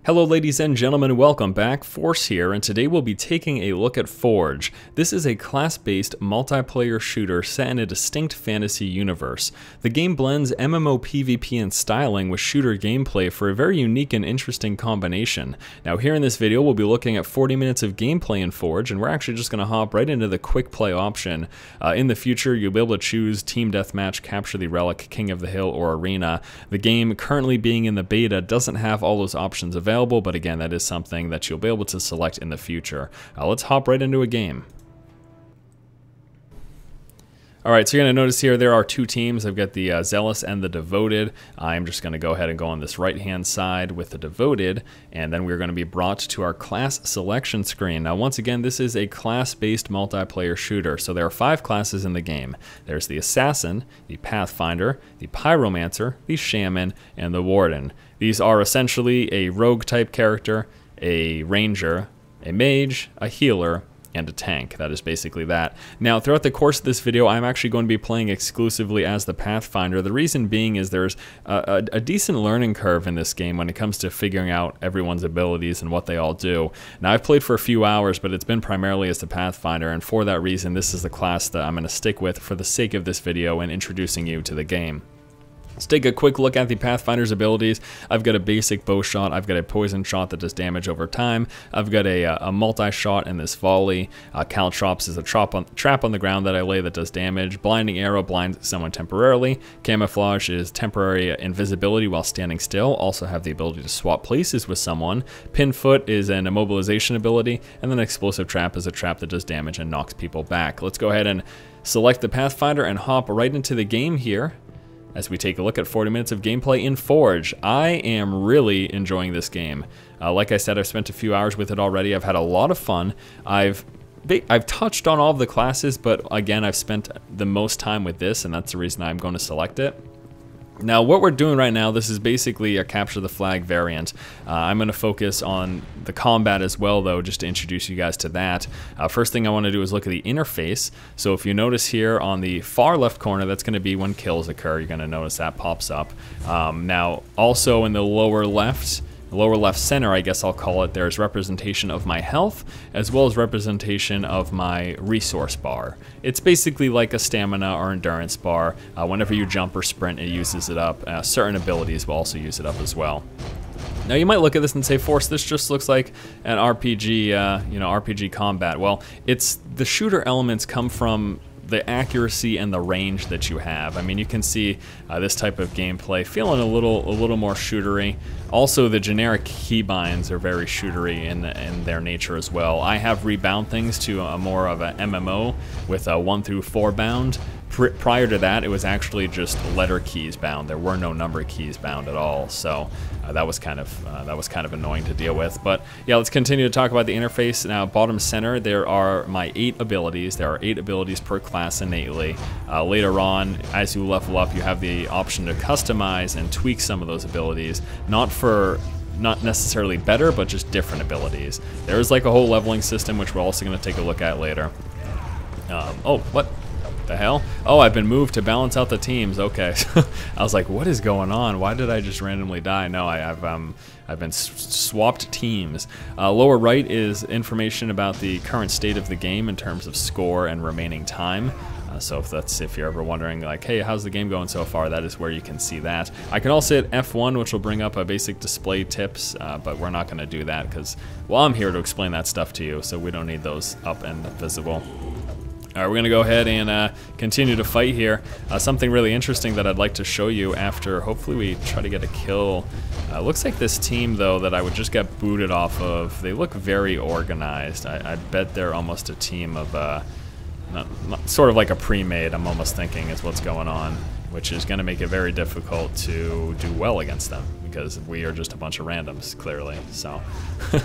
Hello ladies and gentlemen, welcome back. Force here, and today we'll be taking a look at Forge. This is a class-based multiplayer shooter set in a distinct fantasy universe. The game blends MMO PvP and styling with shooter gameplay for a very unique and interesting combination. Now here in this video we'll be looking at 40 minutes of gameplay in Forge, and we're actually just going to hop right into the quick play option. In the future you'll be able to choose Team Deathmatch, Capture the Relic, King of the Hill, or Arena. The game currently being in the beta doesn't have all those options available, but again, that is something that you'll be able to select in the future. Let's hop right into a game. Alright, so you're going to notice here there are two teams. I've got the Zealous and the Devoted. I'm just going to go ahead and go on this right-hand side with the Devoted, and then we're going to be brought to our class selection screen. Now, once again, this is a class-based multiplayer shooter, so there are 5 classes in the game. There's the Assassin, the Pathfinder, the Pyromancer, the Shaman, and the Warden. These are essentially a rogue-type character, a ranger, a mage, a healer, and a tank. That is basically that. Now, throughout the course of this video, I'm actually going to be playing exclusively as the Pathfinder. The reason being is there's a decent learning curve in this game when it comes to figuring out everyone's abilities and what they all do. Now, I've played for a few hours, but it's been primarily as the Pathfinder, and for that reason, this is the class that I'm going to stick with for the sake of this video and introducing you to the game. Let's take a quick look at the Pathfinder's abilities. I've got a basic bow shot, I've got a poison shot that does damage over time, I've got a multi-shot and this volley. Caltrops is a trap on the ground that I lay that does damage. Blinding arrow blinds someone temporarily. Camouflage is temporary invisibility while standing still. Also have the ability to swap places with someone. Pin foot is an immobilization ability, and then explosive trap is a trap that does damage and knocks people back. Let's go ahead and select the Pathfinder and hop right into the game here as we take a look at 40 minutes of gameplay in Forge. I am really enjoying this game. Like I said, I've spent a few hours with it already. I've had a lot of fun. I've touched on all of the classes, but again, I've spent the most time with this, and that's the reason I'm going to select it. Now, what we're doing right now, this is basically a capture the flag variant. I'm going to focus on the combat as well, though, just to introduce you guys to that. First thing I want to do is look at the interface. So if you notice here on the far left corner, that's going to be when kills occur. You're going to notice that pops up. Now, also in the lower left center, I guess I'll call it, there's representation of my health as well as representation of my resource bar. It's basically like a stamina or endurance bar. Whenever you jump or sprint, it uses it up. Certain abilities will also use it up as well. Now you might look at this and say, Force, this just looks like an RPG, RPG combat. Well, it's the shooter elements come from the accuracy and the range that you have. I mean, you can see this type of gameplay feeling a little more shootery. Also, the generic keybinds are very shootery in their nature as well. I have rebound things to a more of a MMO with a 1 through 4 bound. Prior to that, it was actually just letter keys bound. There were no number keys bound at all, so that was kind of annoying to deal with. But yeah, let's continue to talk about the interface. Now, bottom center, there are my 8 abilities. There are 8 abilities per class innately. Later on, as you level up, you have the option to customize and tweak some of those abilities, not necessarily better, but just different abilities. There is like a whole leveling system, which we're also going to take a look at later. Oh, what the hell? Oh, I've been moved to balance out the teams. Okay. I was like, what is going on? Why did I just randomly die? No, I've been swapped teams. Lower right is information about the current state of the game in terms of score and remaining time. So if you're ever wondering, like, hey, how's the game going so far, that is where you can see that. I can also hit F1, which will bring up a basic display tips, but we're not going to do that because, well, I'm here to explain that stuff to you, so we don't need those up and visible. All right, we're going to go ahead and continue to fight here. Something really interesting that I'd like to show you after, hopefully we try to get a kill. Looks like this team, though, that I would just get booted off of, they look very organized. I bet they're almost a team of, sort of like a pre-made, I'm almost thinking is what's going on, which is going to make it very difficult to do well against them because we are just a bunch of randoms, clearly. So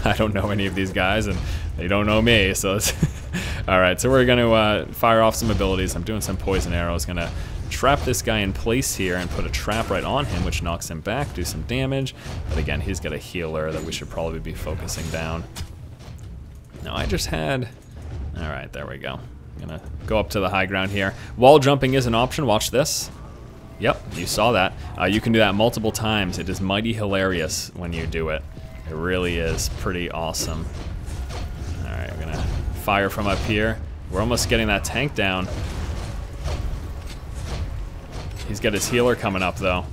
I don't know any of these guys, and they don't know me, so it's all right, so we're going to fire off some abilities. I'm doing some poison arrows. Going to trap this guy in place here and put a trap right on him, which knocks him back, do some damage. But again, he's got a healer that we should probably be focusing down. Now, I just had... All right, there we go. I'm going to go up to the high ground here. Wall jumping is an option. Watch this. Yep, you saw that. You can do that multiple times. It is mighty hilarious when you do it. It really is pretty awesome. Alright, we're gonna fire from up here. We're almost getting that tank down. He's got his healer coming up though.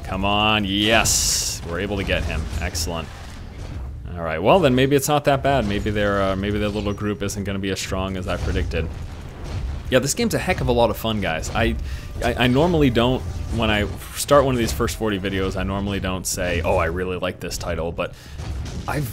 Come on, yes! We're able to get him. Excellent. Alright, well then maybe it's not that bad. Maybe their little group isn't gonna be as strong as I predicted. Yeah, this game's a heck of a lot of fun, guys. I normally don't, when I start one of these first 40 videos, I normally don't say, oh, I really like this title, but I've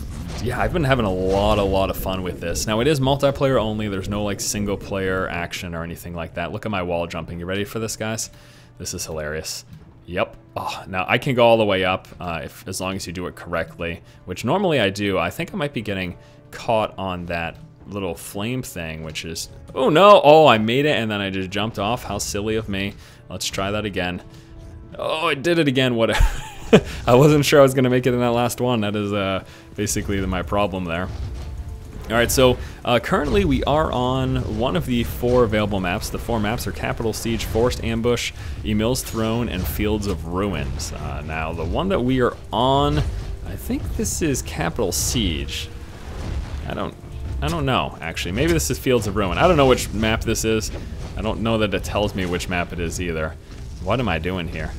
been having a lot of fun with this. Now, it is multiplayer only. There's no, like, single-player action or anything like that. Look at my wall jumping. You ready for this, guys? This is hilarious. Yep. Oh, now, I can go all the way up as long as you do it correctly, which normally I do. I think I might be getting caught on that little flame thing, which is, oh no, oh, I made it and then I just jumped off. How silly of me. Let's try that again. Oh, I did it again. What? I wasn't sure I was gonna make it in that last one. That is basically my problem there. All right, so currently we are on one of the 4 available maps. The 4 maps are Capital Siege, Forced Ambush, Emil's Throne, and Fields of Ruins. Now, the one that we are on, I think this is Capital Siege. I don't know, actually. Maybe this is Fields of Ruin. I don't know which map this is. I don't know that it tells me which map it is either. What am I doing here?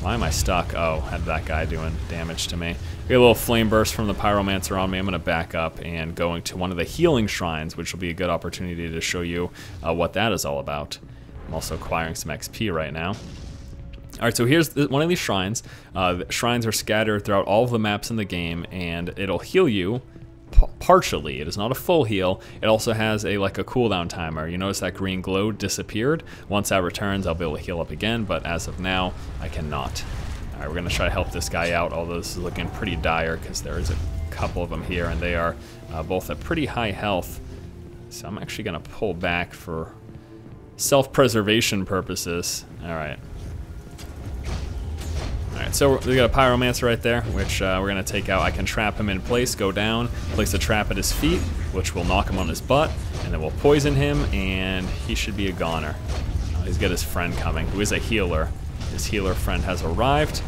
Why am I stuck? Oh, had that guy doing damage to me. We got a little flame burst from the Pyromancer on me. I'm going to back up and go into one of the healing shrines, which will be a good opportunity to show you what that is all about. I'm also acquiring some XP right now. All right, so here's one of these shrines. The shrines are scattered throughout all of the maps in the game, and it'll heal you partially. It is not a full heal. It also has like a cooldown timer. You notice that green glow disappeared. Once that returns, I'll be able to heal up again, but as of now, I cannot. All right, we're gonna try to help this guy out, although this is looking pretty dire because there is a couple of them here, and they are both at pretty high health. So I'm actually gonna pull back for self-preservation purposes. All right. Alright, so we got a Pyromancer right there, which we're going to take out. I can trap him in place, go down, place a trap at his feet, which will knock him on his butt, and then we'll poison him, and he should be a goner. He's got his friend coming, who is a healer. His healer friend has arrived.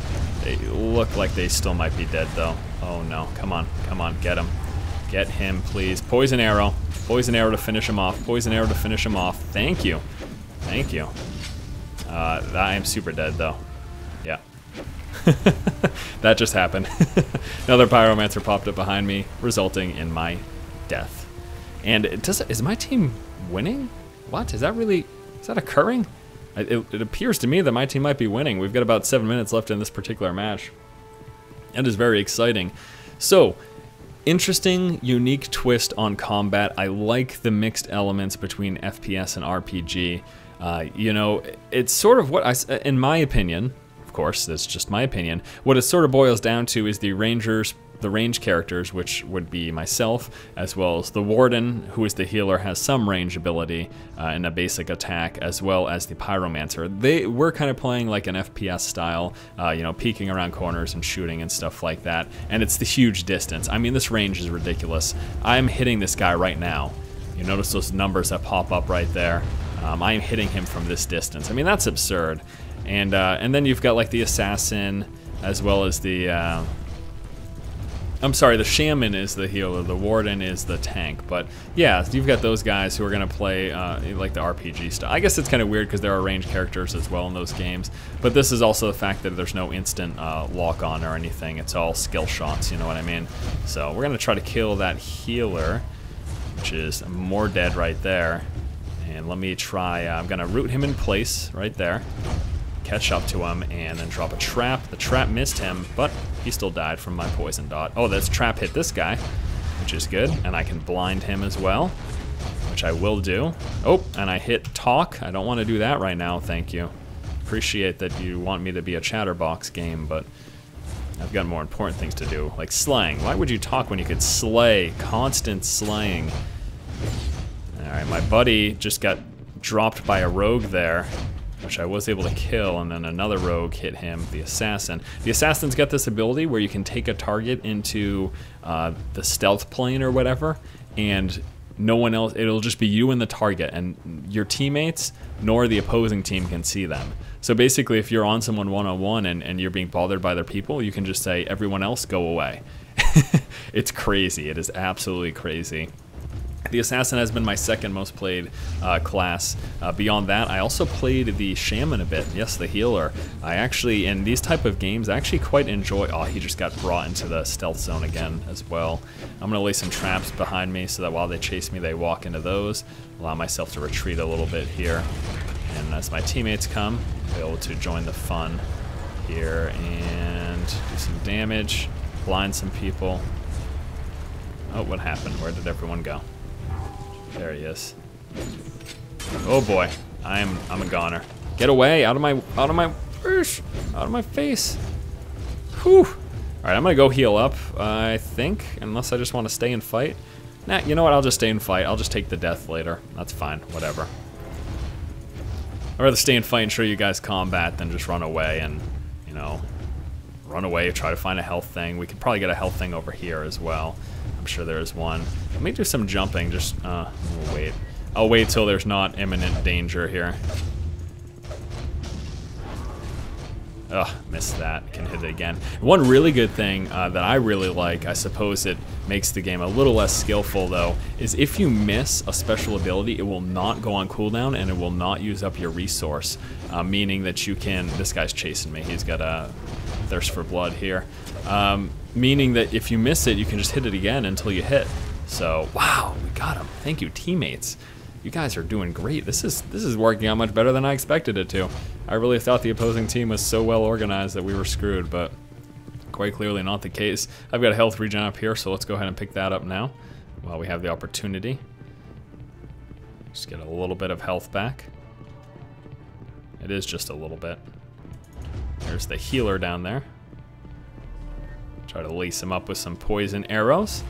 They look like they still might be dead, though. Oh no, come on, get him. Get him, please. Poison arrow. Poison arrow to finish him off. Poison arrow to finish him off. Thank you. Thank you. I am super dead, though. Yeah. That just happened. Another Pyromancer popped up behind me, resulting in my death. And is my team winning? What? Is that occurring? It appears to me that my team might be winning. We've got about 7 minutes left in this particular match. It is very exciting. So, interesting, unique twist on combat. I like the mixed elements between FPS and RPG. You know, it's sort of what in my opinion, of course, that's just my opinion, what it sort of boils down to is the range characters, which would be myself, as well as the Warden, who is the healer, has some range ability and a basic attack, as well as the Pyromancer. We're kind of playing like an FPS style, you know, peeking around corners and shooting and stuff like that, and it's the huge distance. I mean, this range is ridiculous. I'm hitting this guy right now. You notice those numbers that pop up right there. I am hitting him from this distance. I mean, that's absurd. And then you've got like the assassin, as well as the I'm sorry, the Shaman is the healer, the Warden is the tank. But yeah, you've got those guys who are gonna play like the RPG style. I guess it's kind of weird because there are range characters as well in those games. But this is also the fact that there's no instant lock on or anything. It's all skill shots, you know what I mean? So we're gonna try to kill that healer, which is more dead right there. And let me try, I'm gonna root him in place right there. Catch up to him and then drop a trap. The trap missed him, but he still died from my poison dot. Oh, this trap hit this guy, which is good. And I can blind him as well, which I will do. Oh, and I hit talk. I don't want to do that right now, thank you. Appreciate that you want me to be a chatterbox game, but I've got more important things to do, like slaying. Why would you talk when you could slay? Constant slaying. Alright, my buddy just got dropped by a rogue there, which I was able to kill, and then another rogue hit him, the assassin. The assassin's got this ability where you can take a target into the stealth plane or whatever, and no one else, it'll just be you and the target, and your teammates nor the opposing team can see them. So basically, if you're on someone one-on-one and you're being bothered by their people, you can just say, everyone else go away. It's crazy. It is absolutely crazy. The Assassin has been my second most played class. Beyond that, I also played the Shaman a bit. Yes, the healer. I actually, in these type of games, I actually quite enjoy... Oh, he just got brought into the stealth zone again as well. I'm going to lay some traps behind me so that while they chase me, they walk into those. Allow myself to retreat a little bit here. And as my teammates come, I'll be able to join the fun here and do some damage, blind some people. Oh, what happened? Where did everyone go? There he is. Oh boy, I'm a goner. Get away! Out of my face! Whew! All right, I'm gonna go heal up. I think, unless I just want to stay and fight. Nah, you know what? I'll just stay and fight. I'll just take the death later. That's fine. Whatever. I'd rather stay and fight and show you guys combat than just run away and, you know, run away, try to find a health thing. We could probably get a health thing over here as well. I'm sure there is one. Let me do some jumping, just, we'll wait. I'll wait till there's not imminent danger here. Ugh, missed that. Can hit it again. One really good thing that I really like, I suppose it makes the game a little less skillful though, is if you miss a special ability, it will not go on cooldown and it will not use up your resource. Meaning that you can... This guy's chasing me. He's got a thirst for blood here. Meaning that if you miss it, you can just hit it again until you hit. So, wow, we got him. Thank you, teammates. You guys are doing great. This is working out much better than I expected it to. I really thought the opposing team was so well organized that we were screwed, but quite clearly not the case. I've got a health regen up here, so let's go ahead and pick that up now while we have the opportunity. Just get a little bit of health back. It is just a little bit. There's the healer down there. Try to lace him up with some poison arrows.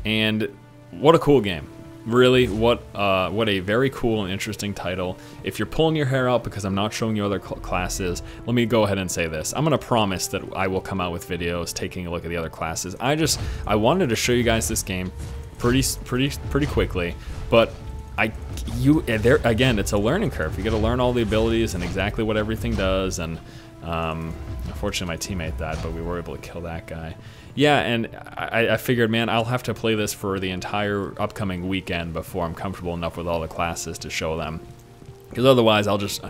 And what a cool game. Really, what a very cool and interesting title. If you're pulling your hair out because I'm not showing you other classes, let me go ahead and say this. I'm gonna promise that I will come out with videos taking a look at the other classes. I wanted to show you guys this game pretty quickly, but again, it's a learning curve. You got to learn all the abilities and exactly what everything does. And unfortunately, my teammate died, but we were able to kill that guy. Yeah, and I figured, man, I'll have to play this for the entire upcoming weekend before I'm comfortable enough with all the classes to show them. Because otherwise, I'm just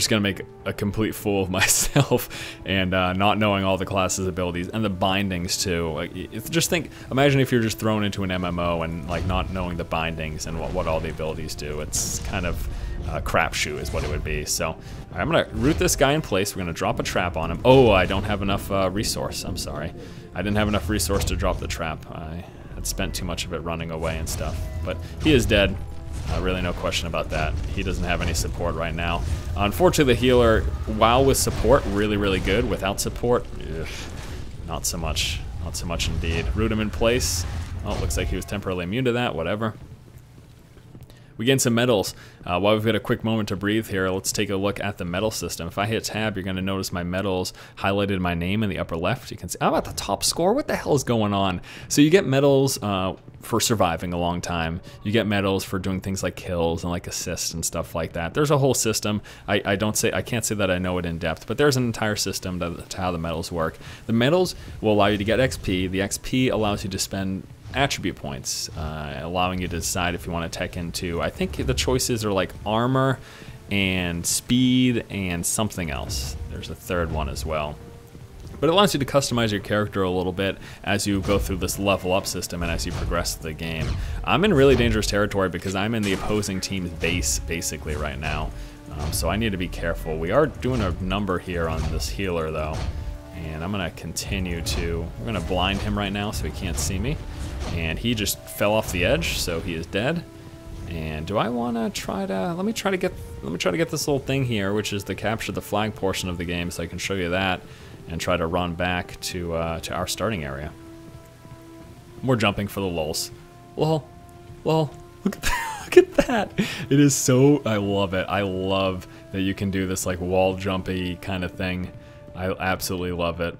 gonna make a complete fool of myself, and not knowing all the classes' abilities and the bindings too. Like, imagine if you're just thrown into an MMO and like not knowing the bindings and what all the abilities do. It's kind of a crapshoot is what it would be. So, all right, I'm gonna root this guy in place. We're gonna drop a trap on him. Oh, I don't have enough resource. I'm sorry, I didn't have enough resource to drop the trap. I had spent too much of it running away and stuff. But he is dead. Really no question about that. He doesn't have any support right now. Unfortunately, the healer, while with support, really good. Without support, ugh, not so much. Not so much indeed. Root him in place. Oh, looks like he was temporarily immune to that. Whatever. We gain some medals. While we've got a quick moment to breathe here, let's take a look at the medal system. If I hit tab, you're going to notice my medals highlighted my name in the upper left. You can see I'm at the top score. What the hell is going on? So you get medals for surviving a long time. You get medals for doing things like kills and like assists and stuff like that. There's a whole system. I can't say that I know it in depth, but there's an entire system to how the medals work. The medals will allow you to get XP. The XP allows you to spend attribute points, allowing you to decide if you want to tech into, I think the choices are like armor and speed and something else. There's a third one as well. But it allows you to customize your character a little bit as you go through this level up system and as you progress the game. I'm in really dangerous territory because I'm in the opposing team's base basically right now. So I need to be careful. We are doing a number here on this healer though. And I'm gonna continue to, we're gonna blind him right now so he can't see me. And he just fell off the edge, so he is dead. And do I want to try to? Let me try to get this little thing here, which is the capture the flag portion of the game, so I can show you that, and try to run back to our starting area. More jumping for the lulz. Lol, look at that. Look at that. It is so. I love it. I love that you can do this like wall jumpy kind of thing. I absolutely love it.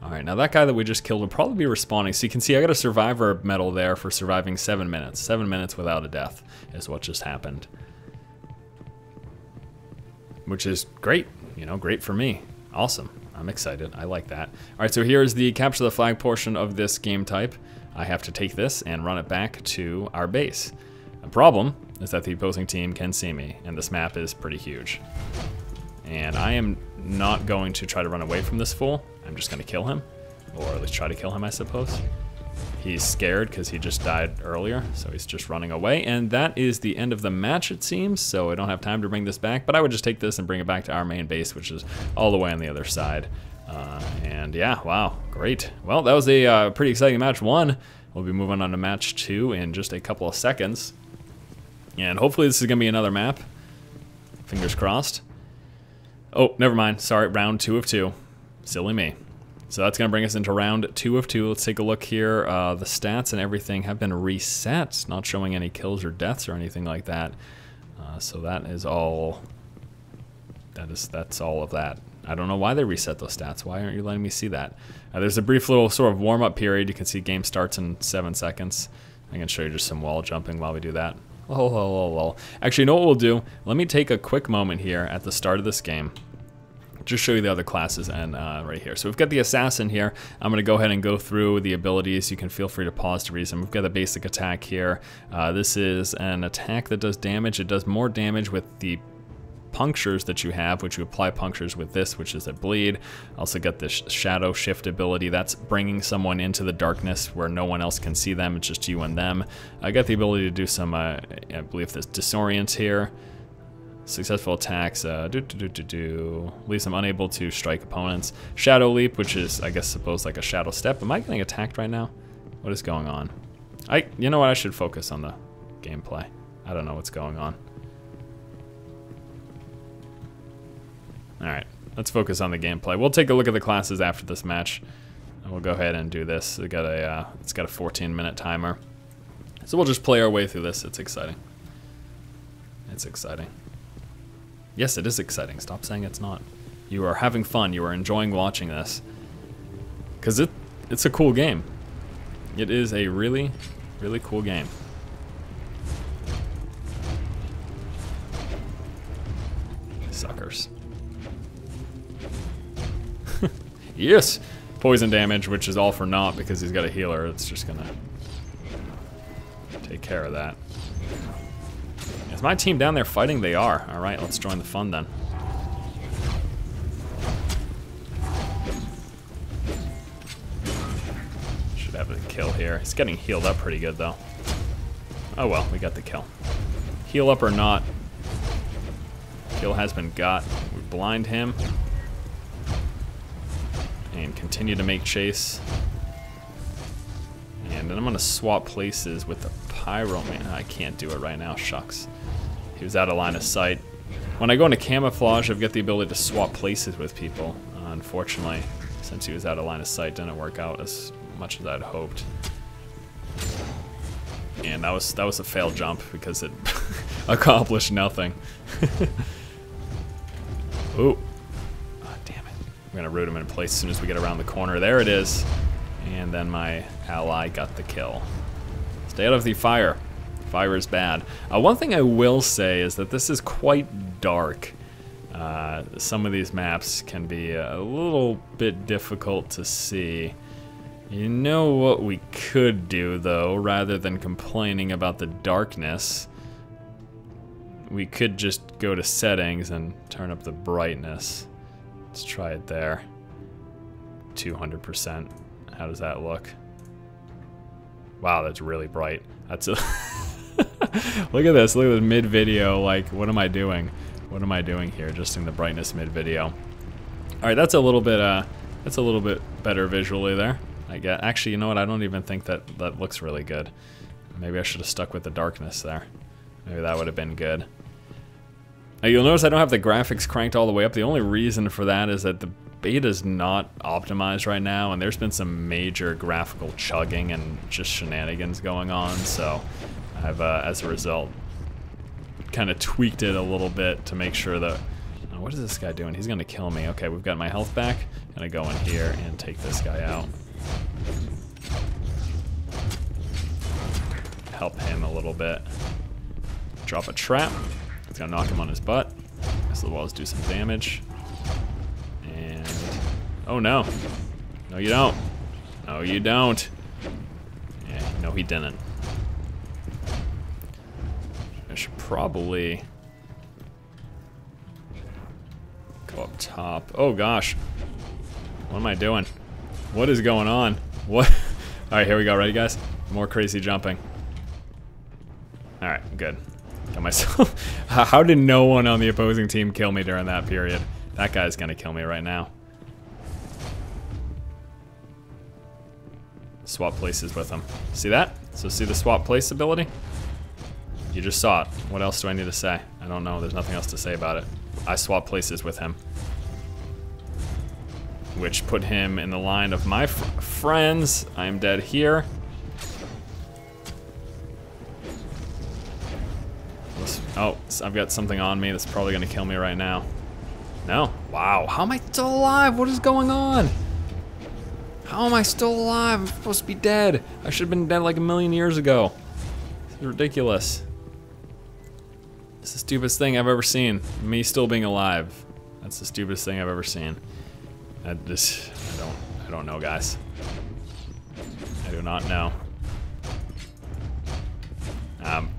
Alright, now that guy that we just killed will probably be respawning. So you can see I got a survivor medal there for surviving 7 minutes. 7 minutes without a death is what just happened. Which is great, you know, great for me. Awesome. I'm excited. I like that. All right, so here's the capture the flag portion of this game type. I have to take this and run it back to our base. The problem is that the opposing team can see me, and this map is pretty huge. And I am not going to try to run away from this fool. I'm just going to kill him, or at least try to kill him, I suppose. He's scared because he just died earlier, so he's just running away. And that is the end of the match, it seems, so I don't have time to bring this back, but I would just take this and bring it back to our main base, which is all the way on the other side. And yeah, wow, great. Well, that was a pretty exciting match 1. We'll be moving on to match 2 in just a couple of seconds. And hopefully this is going to be another map. Fingers crossed. Oh, never mind. Sorry, round 2 of 2. Silly me. So that's going to bring us into round 2 of 2. Let's take a look here. The stats and everything have been reset. Not showing any kills or deaths or anything like that. So that is all. That's all of that. I don't know why they reset those stats. Why aren't you letting me see that? There's a brief little sort of warm-up period. You can see game starts in 7 seconds. I can show you just some wall jumping while we do that. Actually, you know what we'll do? Let me take a quick moment here at the start of this game. Just show you the other classes and right here. So we've got the assassin here. I'm going to go ahead and go through the abilities. You can feel free to pause to read them. We've got the basic attack here. This is an attack that does damage. It does more damage with the punctures that you have, which you apply punctures with this, which is a bleed. Also got this shadow shift ability. That's bringing someone into the darkness where no one else can see them. It's just you and them. I got the ability to do some, I believe this disorient here. Successful attacks, leaves them unable to strike opponents. Shadow leap, which is, I guess, supposed like a shadow step. Am I getting attacked right now? What is going on? You know what, I should focus on the gameplay. I don't know what's going on. Alright, let's focus on the gameplay. We'll take a look at the classes after this match. And we'll go ahead and do this. It's got a 14-minute timer. So we'll just play our way through this. It's exciting. It's exciting. Yes, it is exciting. Stop saying it's not. You are having fun. You are enjoying watching this. Because it's a cool game. It is a really, really cool game. Suckers. Yes! Poison damage, which is all for naught because he's got a healer. It's just gonna take care of that. Is my team down there fighting? They are. Alright, let's join the fun then. Should have a kill here. He's getting healed up pretty good though. Oh well, we got the kill. Heal up or not, kill has been got. We blind him. And continue to make chase. And then I'm gonna swap places with the Pyromancer. I can't do it right now, shucks. He was out of line of sight. When I go into camouflage, I've got the ability to swap places with people. Unfortunately, since he was out of line of sight, didn't work out as much as I'd hoped. And that was a failed jump because it accomplished nothing. Ooh. We're gonna root him in place as soon as we get around the corner. There it is. And then my ally got the kill. Stay out of the fire. Fire is bad. One thing I will say is that this is quite dark. Some of these maps can be a little bit difficult to see. You know what we could do though, rather than complaining about the darkness, we could just go to settings and turn up the brightness. Let's try it there. 200%. How does that look? Wow, that's really bright. That's a look at this. Look at the mid video. Like, what am I doing? What am I doing here? Adjusting the brightness mid video. All right, that's a little bit better visually there. I get. Actually, you know what? I don't even think that looks really good. Maybe I should have stuck with the darkness there. Maybe that would have been good. Now you'll notice I don't have the graphics cranked all the way up. The only reason for that is that the beta's not optimized right now, and there's been some major graphical chugging and just shenanigans going on, so I've, as a result, kind of tweaked it a little bit to make sure that... Oh, what is this guy doing? He's going to kill me. Okay, we've got my health back. I'm going to go in here and take this guy out. Help him a little bit. Drop a trap. Gonna knock him on his butt, as well as do some damage. And Oh no. No, you don't. No, you don't. Yeah, no, he didn't. I should probably go up top. Oh gosh. What am I doing? What is going on? What? All right, here we go. Ready, guys? More crazy jumping. All right, good. Got myself. How did no one on the opposing team kill me during that period? That guy's gonna kill me right now. Swap places with him. See that? So see the swap place ability? You just saw it. What else do I need to say? I don't know. There's nothing else to say about it. I swapped places with him, which put him in the line of my friends. I am dead here. Oh, I've got something on me that's probably gonna kill me right now. No? Wow, how am I still alive? What is going on? How am I still alive? I'm supposed to be dead. I should have been dead like a million years ago. This is ridiculous. It's the stupidest thing I've ever seen. Me still being alive. That's the stupidest thing I've ever seen. I don't know, guys. I do not know.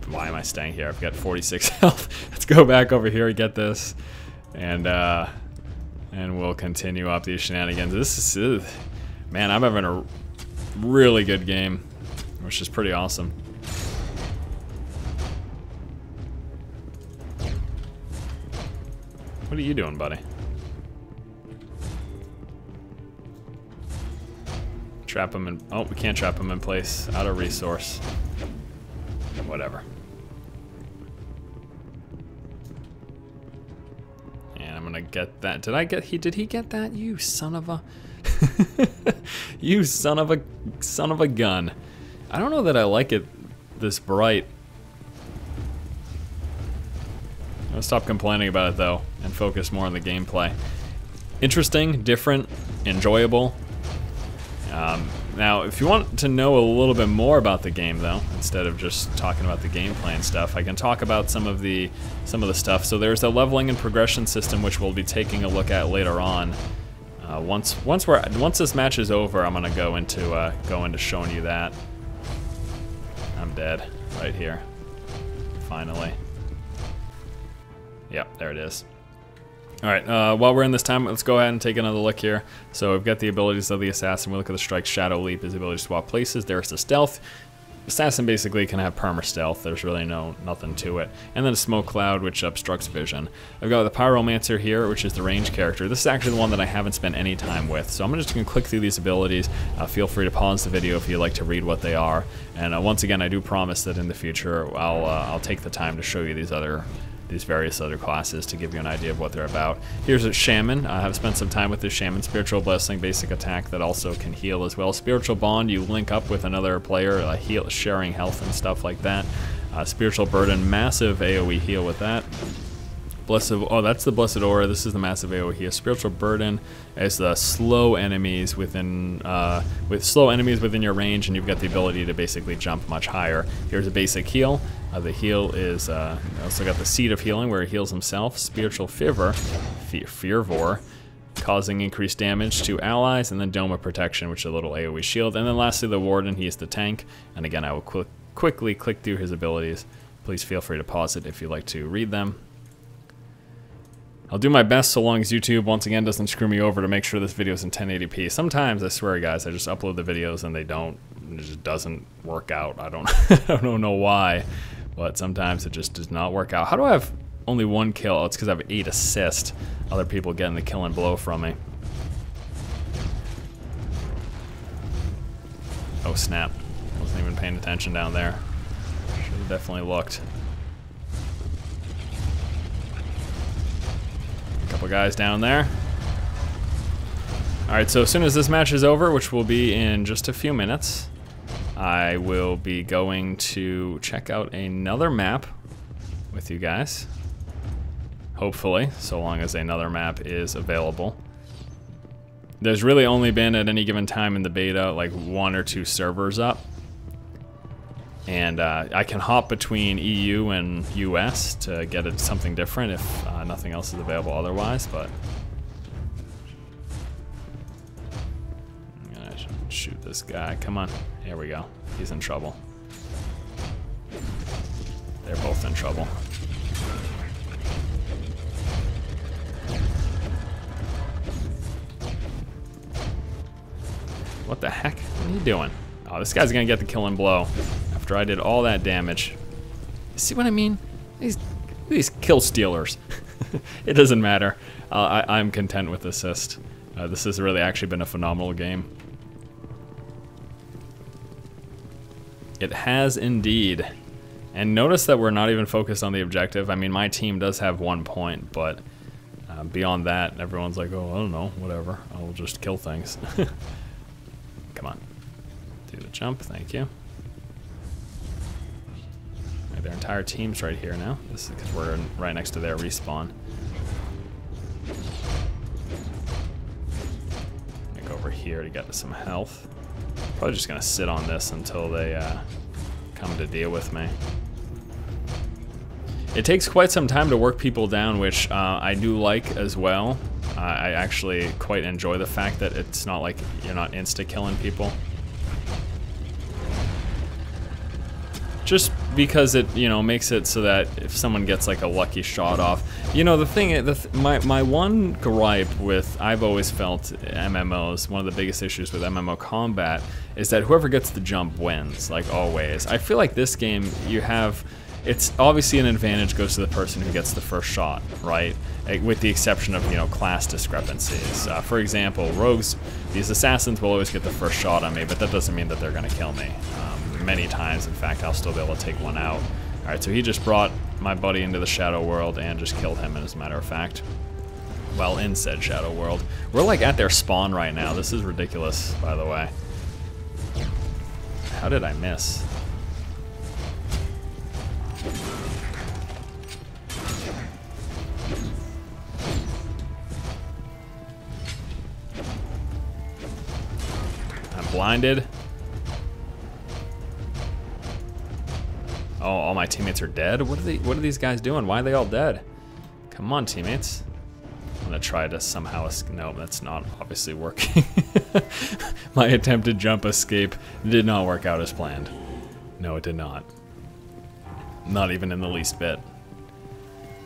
Why am I staying here? I've got 46 health. Let's go back over here and get this, and we'll continue up these shenanigans. This is, man, I'm having a really good game, which is pretty awesome. What are you doing, buddy? Trap him in. Oh, we can't trap him in place. Out of resource. Whatever. And I'm gonna get that. Did he get that? You son of a you son of a gun. I don't know that I like it this bright. I'm gonna stop complaining about it though and focus more on the gameplay. Interesting, different, enjoyable. Now, if you want to know a little bit more about the game, though, instead of just talking about the gameplay and stuff, I can talk about some of the stuff. So there's a leveling and progression system, which we'll be taking a look at later on. Once this match is over, I'm gonna go into showing you that. I'm dead right here. Finally. Yep, there it is. All right, while we're in this time, let's go ahead and take another look here. So we've got the abilities of the Assassin. We look at the Strike, Shadow Leap, his ability to swap places. There's the Stealth. Assassin basically can have perma stealth. There's really nothing to it. And then a Smoke Cloud, which obstructs vision. I've got the Pyromancer here, which is the range character. This is actually the one that I haven't spent any time with. So I'm just gonna click through these abilities. Feel free to pause the video if you'd like to read what they are. And once again, I do promise that in the future, I'll take the time to show you these various other classes to give you an idea of what they're about. Here's a Shaman. I have spent some time with this Shaman. Spiritual Blessing, basic attack that also can heal as well. Spiritual Bond, you link up with another player, sharing health and stuff like that. Spiritual Burden, massive AoE heal with that. That's the Blessed Aura. This is the massive AoE heal. Spiritual Burden is the slow enemies within your range, and you've got the ability to basically jump much higher. Here's a basic heal. The heal is also got the Seed of Healing where he heals himself. Spiritual Fervor, causing increased damage to allies, and then Dome of Protection, which is a little AoE shield. And then lastly, the Warden. He's the tank. And again, I will quickly click through his abilities. Please feel free to pause it if you'd like to read them. I'll do my best so long as YouTube, once again, doesn't screw me over to make sure this video is in 1080p. Sometimes, I swear, guys, I just upload the videos and it just doesn't work out. I don't know why, but sometimes it just does not work out. How do I have only one kill? Oh, it's because I have 8 assists. Other people getting the killing blow from me. Oh, snap. Wasn't even paying attention down there. Should have definitely looked. Couple guys down there. Alright, so as soon as this match is over, which will be in just a few minutes, I will be going to check out another map with you guys. Hopefully, so long as another map is available. There's really only been, at any given time in the beta, like 1 or 2 servers up. And I can hop between EU and US to get it something different if nothing else is available otherwise, but Shoot this guy. Come on. Here we go. He's in trouble. They're both in trouble. What the heck? What are you doing? Oh, this guy's gonna get the killing blow after I did all that damage. See what I mean? These kill stealers. It doesn't matter. I'm content with assist. This has really actually been a phenomenal game. It has indeed. And notice that we're not even focused on the objective. I mean, my team does have 1 point, but beyond that, everyone's like, oh, I don't know, whatever. I'll just kill things. Come on. Do the jump, thank you. Right, their entire team's right here now. This is because we're right next to their respawn. Go over here to get some health. Probably just gonna sit on this until they come to deal with me. It takes quite some time to work people down, which I do like as well. I actually quite enjoy the fact that it's not like you're not insta-killing people. Just because it, you know, makes it so that if someone gets like a lucky shot off, you know, the thing, my one gripe with, I've always felt MMOs, one of the biggest issues with MMO combat is that whoever gets the jump wins, like always. I feel like this game, you have, it's obviously an advantage goes to the person who gets the first shot, right? With the exception of, you know, class discrepancies. For example, rogues, these assassins will always get the first shot on me, but that doesn't mean that they're gonna kill me. Many times, in fact, I'll still be able to take one out. Alright, so he just brought my buddy into the shadow world and just killed him, as a matter of fact. Well, in said shadow world. We're like at their spawn right now. This is ridiculous, by the way. How did I miss? I'm blinded. Oh, all my teammates are dead? What are these guys doing? Why are they all dead? Come on, teammates. I'm gonna try to somehow, no, that's not obviously working. My attempted jump escape did not work out as planned. No, it did not. Not even in the least bit.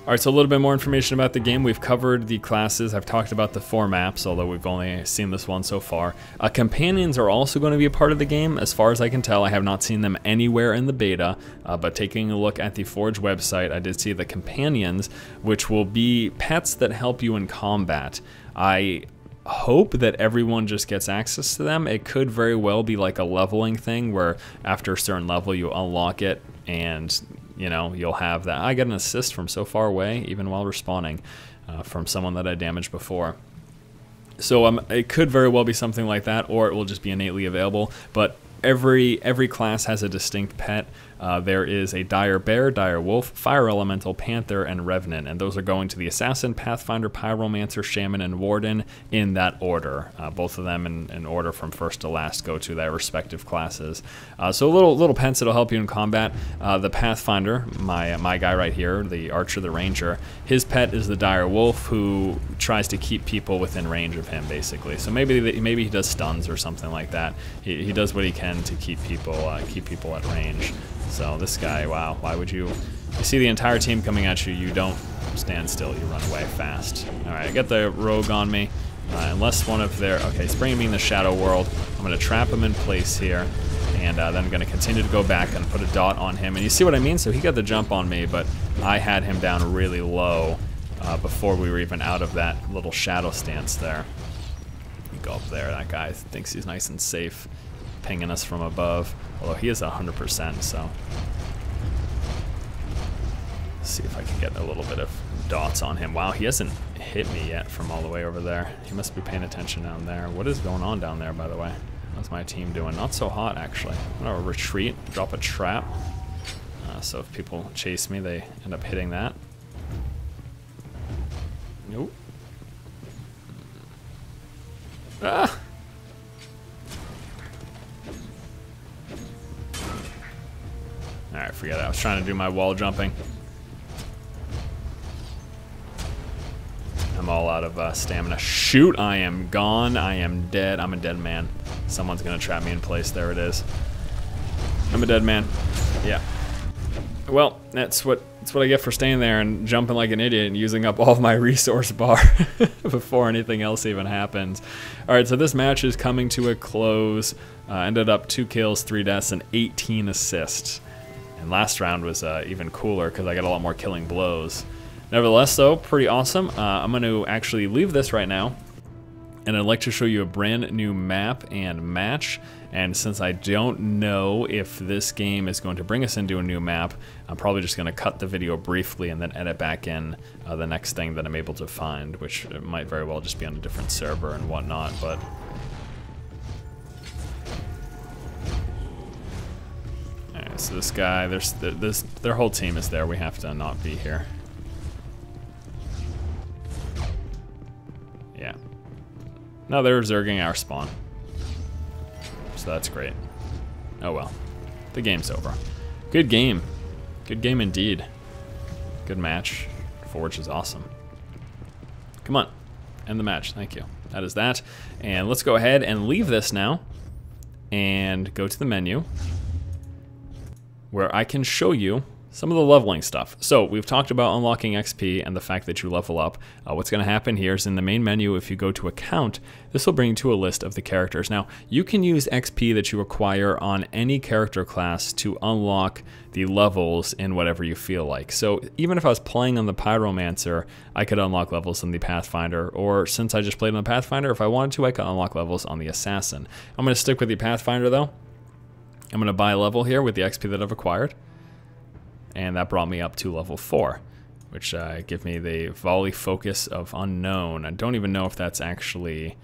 Alright, so a little bit more information about the game. We've covered the classes. I've talked about the 4 maps, although we've only seen this one so far. Companions are also going to be a part of the game. As far as I can tell, I have not seen them anywhere in the beta, but taking a look at the Forge website, I did see the companions, which will be pets that help you in combat. I hope that everyone just gets access to them. It could very well be like a leveling thing where after a certain level you unlock it and, you know, you'll have that. I got an assist from so far away, even while respawning, from someone that I damaged before. So it could very well be something like that, or it will just be innately available. But every class has a distinct pet. There is a dire bear, dire wolf, fire elemental, panther, and revenant, and those are going to the assassin, pathfinder, pyromancer, shaman, and warden in that order. Both of them in order from first to last go to their respective classes. So little pets that'll help you in combat. The pathfinder, my guy right here, the archer, the ranger, his pet is the dire wolf, who tries to keep people within range of him, basically. So maybe he does stuns or something like that. He does what he can to keep people at range. So this guy, wow, why would you see the entire team coming at you, you don't stand still, you run away fast. Alright, I got the rogue on me, unless one of their, okay, he's bringing me in the shadow world. I'm going to trap him in place here, and then I'm going to continue to go back and put a dot on him. And you see what I mean? So he got the jump on me, but I had him down really low before we were even out of that little shadow stance there. You go up there, that guy thinks he's nice and safe, pinging us from above, although he is 100%, so let's see if I can get a little bit of dots on him. Wow, he hasn't hit me yet from all the way over there. He must be paying attention down there. What is going on down there, by the way? How's my team doing? Not so hot, actually. I'm gonna retreat, drop a trap, so if people chase me, they end up hitting that. Nope. Ah! Alright, forget it. I was trying to do my wall jumping. I'm all out of stamina. Shoot, I am gone. I am dead. I'm a dead man. Someone's gonna trap me in place. There it is. I'm a dead man. Yeah. Well, that's what I get for staying there and jumping like an idiot and using up all of my resource bar before anything else even happens. All right, so this match is coming to a close. Ended up 2 kills, 3 deaths, and 18 assists. And last round was even cooler because I got a lot more killing blows. Nevertheless, though, pretty awesome. I'm going to actually leave this right now, and I'd like to show you a brand new map and match. And since I don't know if this game is going to bring us into a new map, I'm probably just going to cut the video briefly and then edit back in the next thing that I'm able to find, which might very well just be on a different server and whatnot. But alright, so this guy, their whole team is there. We have to not be here. Yeah. No, they're zerging our spawn. So that's great. Oh well. The game's over. Good game. Good game indeed. Good match. Forge is awesome. Come on. End the match. Thank you. That is that. And let's go ahead and leave this now and go to the menu where I can show you some of the leveling stuff. So we've talked about unlocking XP and the fact that you level up. What's going to happen here is in the main menu, if you go to account, this will bring you to a list of the characters. Now, you can use XP that you acquire on any character class to unlock the levels in whatever you feel like. So even if I was playing on the Pyromancer, I could unlock levels on the Pathfinder, or since I just played on the Pathfinder, if I wanted to, I could unlock levels on the Assassin. I'm going to stick with the Pathfinder though. I'm going to buy a level here with the XP that I've acquired. And that brought me up to level 4, which give me the volley focus of unknown. I don't even know if that's actually,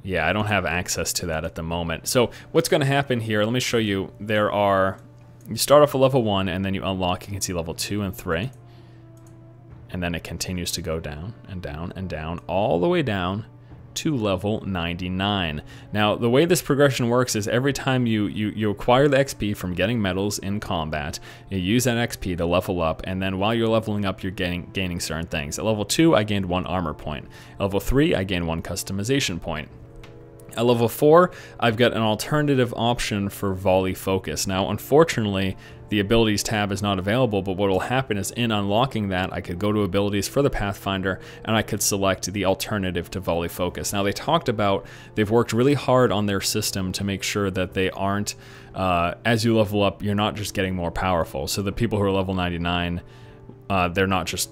yeah, I don't have access to that at the moment. So what's going to happen here, let me show you. You start off at level 1 and then you unlock, you can see level 2 and 3. And then it continues to go down and down and down, all the way down to level 99. Now, the way this progression works is every time you acquire the XP from getting medals in combat, you use that XP to level up, and then while you're leveling up, you're gaining certain things. At level 2, I gained 1 armor point. At level 3, I gained 1 customization point. At level 4, I've got an alternative option for volley focus. Now, unfortunately, the abilities tab is not available, but what will happen is in unlocking that, I could go to abilities for the Pathfinder and I could select the alternative to volley focus. Now, they talked about, they've worked really hard on their system to make sure that they aren't, as you level up, you're not just getting more powerful. So the people who are level 99, they're not just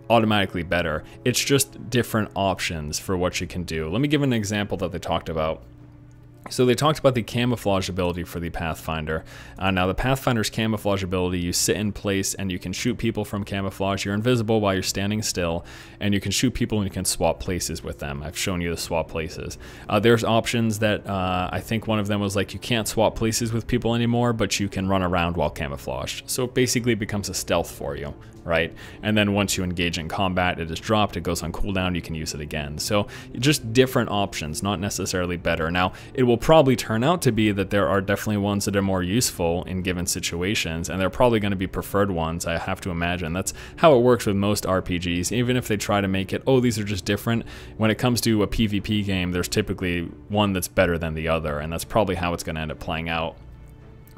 automatically better. It's just different options for what you can do. Let me give an example that they talked about. So they talked about the camouflage ability for the Pathfinder. Now the Pathfinder's camouflage ability, you sit in place and you can shoot people from camouflage. You're invisible while you're standing still, and you can shoot people and you can swap places with them. I've shown you the swap places. There's options that I think one of them was like you can't swap places with people anymore, but you can run around while camouflaged. So it basically becomes a stealth for you, right? And then once you engage in combat, it is dropped, it goes on cooldown, you can use it again. So just different options, not necessarily better. Now, it will probably turn out to be that there are definitely ones that are more useful in given situations, and they're probably going to be preferred ones, I have to imagine. That's how it works with most RPGs. Even if they try to make it, oh, these are just different, when it comes to a PvP game, there's typically one that's better than the other, and that's probably how it's going to end up playing out.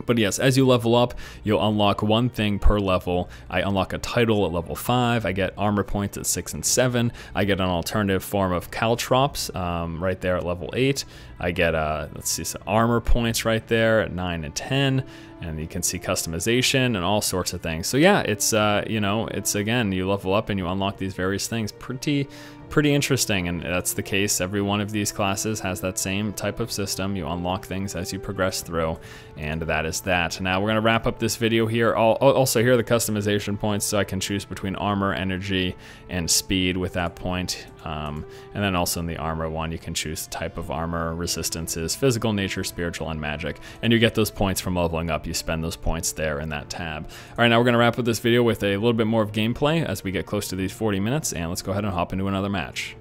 But yes, as you level up, you'll unlock one thing per level. I unlock a title at level 5. I get armor points at 6 and 7. I get an alternative form of caltrops right there at level 8. I get, let's see, some armor points right there at 9 and 10. And you can see customization and all sorts of things. So yeah, it's, you know, it's, again, you level up and you unlock these various things. Pretty interesting, and that's the case. Every one of these classes has that same type of system. You unlock things as you progress through, and that is that. Now we're going to wrap up this video here. Also, here are the customization points, so I can choose between armor, energy, and speed with that point. And then also in the armor one, you can choose the type of armor, resistances, physical, nature, spiritual, and magic. And you get those points from leveling up. You spend those points there in that tab. All right, now we're going to wrap up this video with a little bit more of gameplay as we get close to these 40 minutes, and let's go ahead and hop into another match.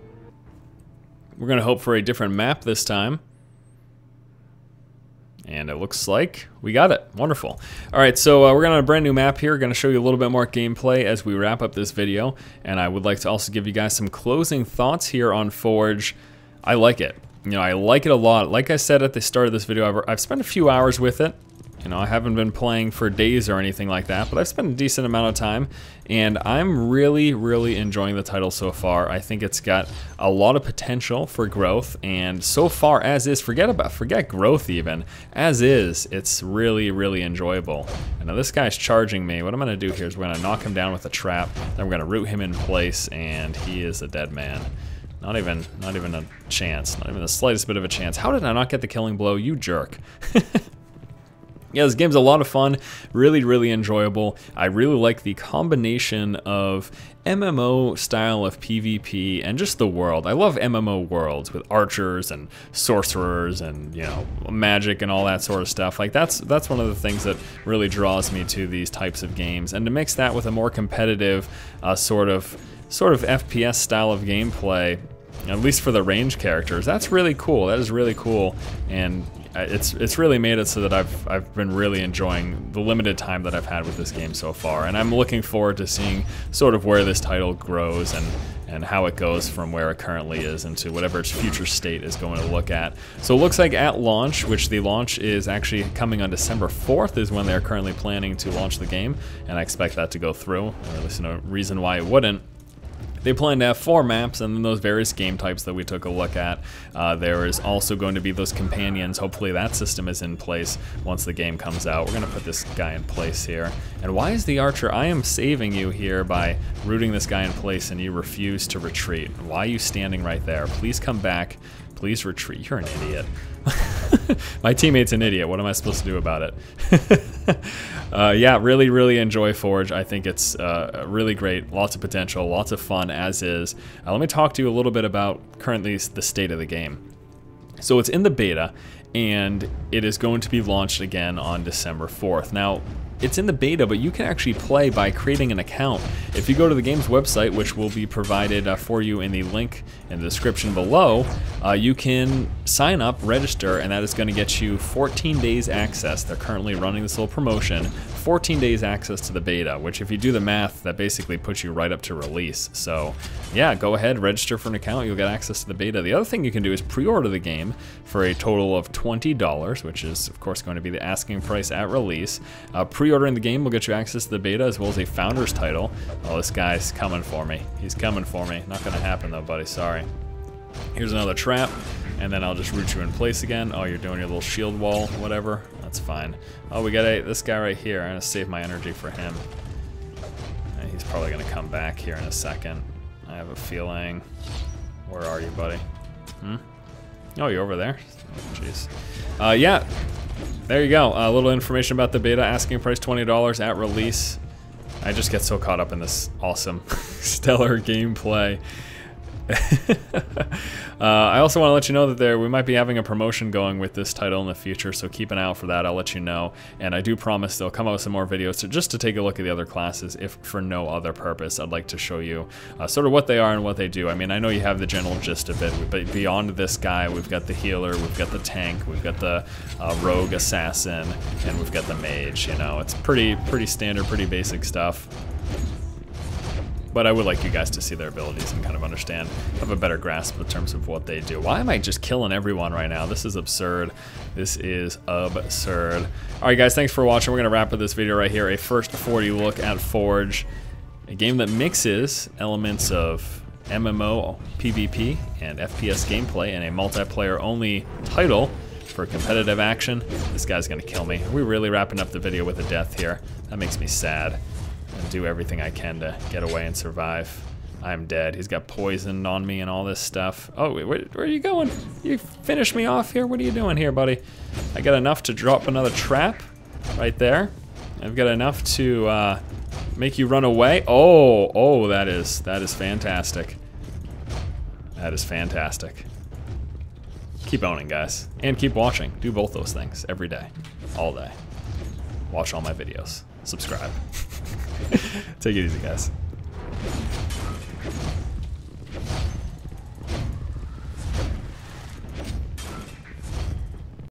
We're going to hope for a different map this time. And it looks like we got it. Wonderful. All right, so we're going to a brand new map here. Going to show you a little bit more gameplay as we wrap up this video. And I would like to also give you guys some closing thoughts here on Forge. I like it. You know, I like it a lot. Like I said at the start of this video, I've spent a few hours with it. You know, I haven't been playing for days or anything like that, but I've spent a decent amount of time, and I'm really, really enjoying the title so far. I think it's got a lot of potential for growth, and so far as is, forget growth even, as is, it's really, really enjoyable. And now this guy's charging me. What I'm gonna do here is we're gonna knock him down with a trap, then we're gonna root him in place, and he is a dead man. Not even a chance, not even the slightest bit of a chance. How did I not get the killing blow, you jerk? Yeah, this game's a lot of fun, really, really enjoyable. I really like the combination of MMO style of PvP and just the world. I love MMO worlds with archers and sorcerers and, you know, magic and all that sort of stuff. Like that's one of the things that really draws me to these types of games. And to mix that with a more competitive sort of FPS style of gameplay, at least for the range characters, that's really cool. That is really cool, and it's really made it so that I've been really enjoying the limited time that I've had with this game so far, and I'm looking forward to seeing sort of where this title grows and how it goes from where it currently is into whatever its future state is going to look at. So it looks like at launch, which the launch is actually coming on December 4th is when they're currently planning to launch the game, and I expect that to go through. Or at least no reason why it wouldn't. They plan to have 4 maps and then those various game types that we took a look at. There is also going to be those companions. Hopefully that system is in place once the game comes out. We're going to put this guy in place here. And why is the archer? I am saving you here by rooting this guy in place and you refuse to retreat. Why are you standing right there? Please come back. Please retreat. You're an idiot. My teammate's an idiot. What am I supposed to do about it? Yeah, really, really enjoy Forge. I think it's really great. Lots of potential, lots of fun as is. Let me talk to you a little bit about currently the state of the game. So it's in the beta, and it is going to be launched again on December 4th. Now, it's in the beta, but you can actually play by creating an account. If you go to the game's website, which will be provided for you in the link in the description below, you can sign up, register, and that is going to get you 14 days access. They're currently running this little promotion, 14 days access to the beta, which if you do the math, that basically puts you right up to release. So yeah, go ahead, register for an account, you'll get access to the beta. The other thing you can do is pre-order the game for a total of $20, which is of course going to be the asking price at release. Pre-ordering the game will get you access to the beta as well as a founder's title. Oh, this guy's coming for me. He's coming for me. Not gonna happen though, buddy, sorry. Here's another trap, and then I'll just root you in place again. Oh, you're doing your little shield wall, whatever. That's fine. Oh, we got this guy right here. I'm gonna save my energy for him. And he's probably gonna come back here in a second. I have a feeling. Where are you, buddy? Oh, you're over there? Oh, jeez. Yeah, there you go. A little information about the beta. Asking price $20 at release. I just get so caught up in this awesome, stellar gameplay. I also want to let you know that we might be having a promotion going with this title in the future, so keep an eye out for that. I'll let you know, and I do promise they'll come out with some more videos just to take a look at the other classes, if for no other purpose. I'd like to show you sort of what they are and what they do. I mean, I know you have the general gist of it, but beyond this guy, we've got the healer, we've got the tank, we've got the rogue assassin, and we've got the mage. You know, it's pretty standard, pretty basic stuff. But I would like you guys to see their abilities and kind of understand, have a better grasp in terms of what they do. Why am I just killing everyone right now? This is absurd. This is absurd. All right, guys, thanks for watching. We're going to wrap up this video right here. A first 40 look at Forge, a game that mixes elements of MMO PvP and FPS gameplay in a multiplayer-only title for competitive action. This guy's going to kill me. Are we really wrapping up the video with a death here? That makes me sad. And do everything I can to get away and survive. I'm dead. He's got poison on me and all this stuff. Oh, where are you going? You finished me off here? What are you doing here, buddy? I got enough to drop another trap right there. I've got enough to make you run away. Oh, that is fantastic. That is fantastic. Keep owning, guys. And keep watching. Do both those things every day, all day. Watch all my videos. Subscribe. Take it easy, guys.